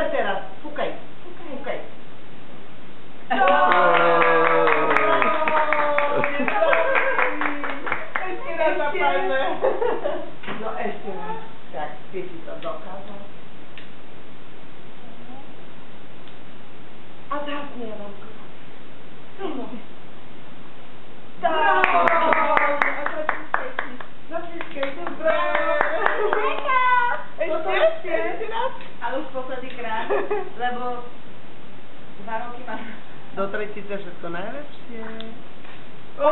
Super teraz, fúkaj. Fúkaj. Ešte raz zapájme. No ešte raz. Tak, ty si to dokázal. A zhasni, Adamko. Bravo! Zatlískej to bravo! Ešte raz? Ale už posledný krát, lebo 2 roky mám. Do tretice všetko najlepšie. To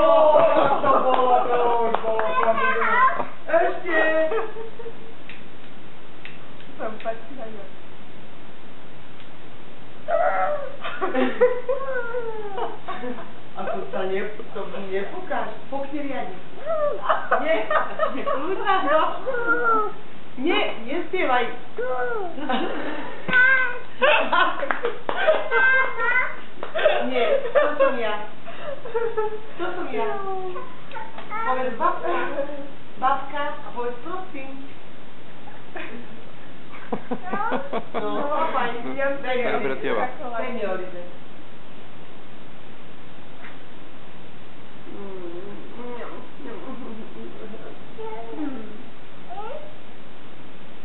bolo, to už bolo plavidlo. Ešte! Som páči na ňa. A to sa nepúkáš. Pokni riadne. Nie, kurva, no. Nie, nespievaj. Nie, to som ja. Povedz babka a povedz prosím. No, fajn. Dobre, teba. Daj mi Oliver.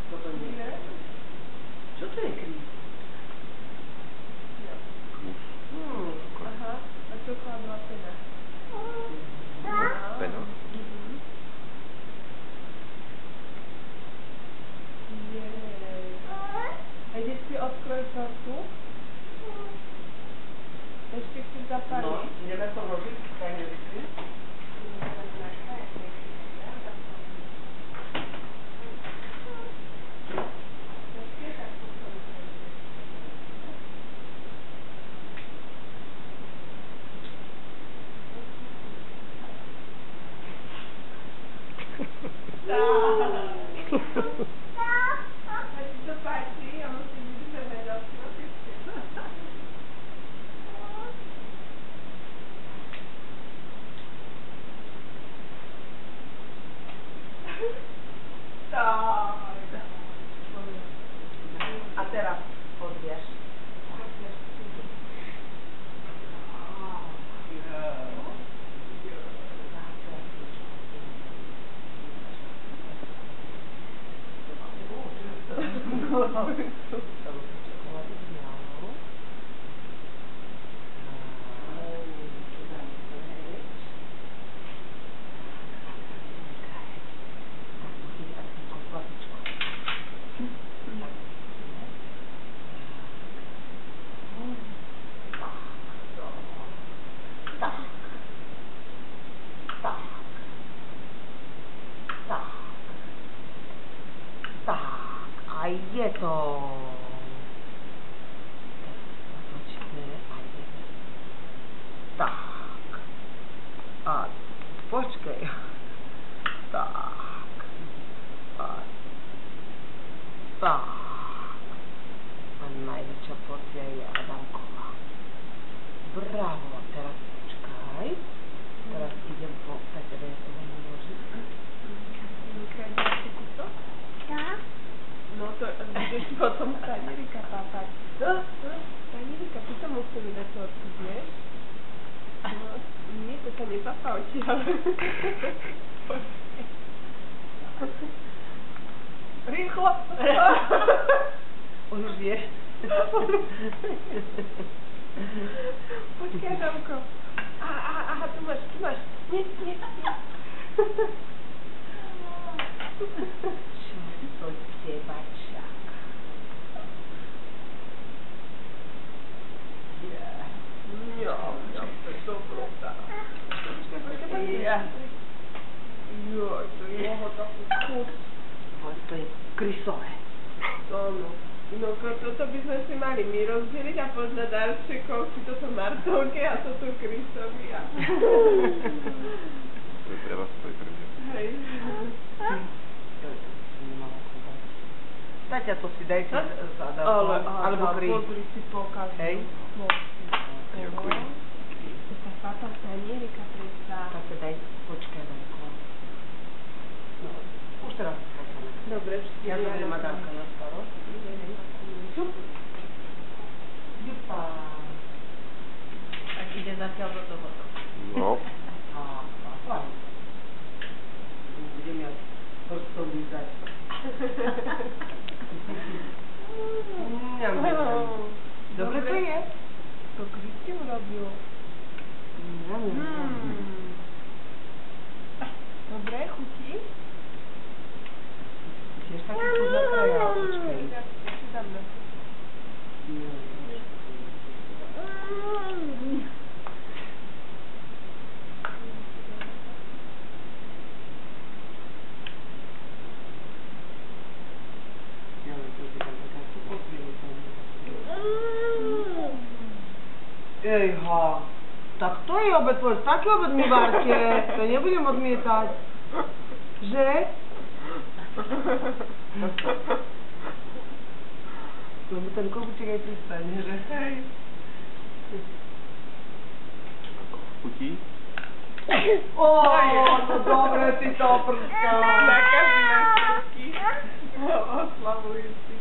Toto nie je. Čo to je kríz? Aha, a čokoládová pena. Pena? A ideš si odkrojiť tortu? Ešte chceš zapáliť? No, ideme to robiť, tak nevyšli. A teraz odvieš. A je to. Počkej, a je. Tak. A počkej. Tak. A tak. A najväčšia porcia je Adamková. Bravo, teraz počkaj. Teraz idem po Petre, to budem uložiť. No to budeš potom Tanierika pápať. Tanierika, ty sa museli na to odkúznieš? No, nie, to sa nepapá odtiaľ. Rýchlo! Už vieš. Počkaj, Adamko. Aha, tu máš. Nie. Čo to tebačák? Ja, to je dobrota. Joj, to je moho takú kus. To je krysové. Áno. No, toto by sme si mali my rozdeliť a poznať darčekov, či toto Martovke a toto Krysovi. To je pre vás, to je pre mňa. Hej. Taťa, to si daj si zadal, alebo Krys. Pozri si pokaž. Hej. Ďakujem. To sa pápa Tanierika predsa. Tak sa daj, počkaj, Danko. No, už teraz skáčame. Dobre, Ja to budem Adamka na starosť. Ejha. Tak to je obed, povedz, taký obed mi varte, to nebudem odmietať. Že? Lebo ten kohuček aj pristane, že hej. Chutí? Ó, to dobre si to prskal. Na každý všetky oslavujúci.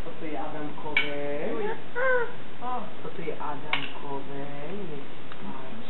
Toto je Adamkové. Toto je Adamkové. Nech sa páči.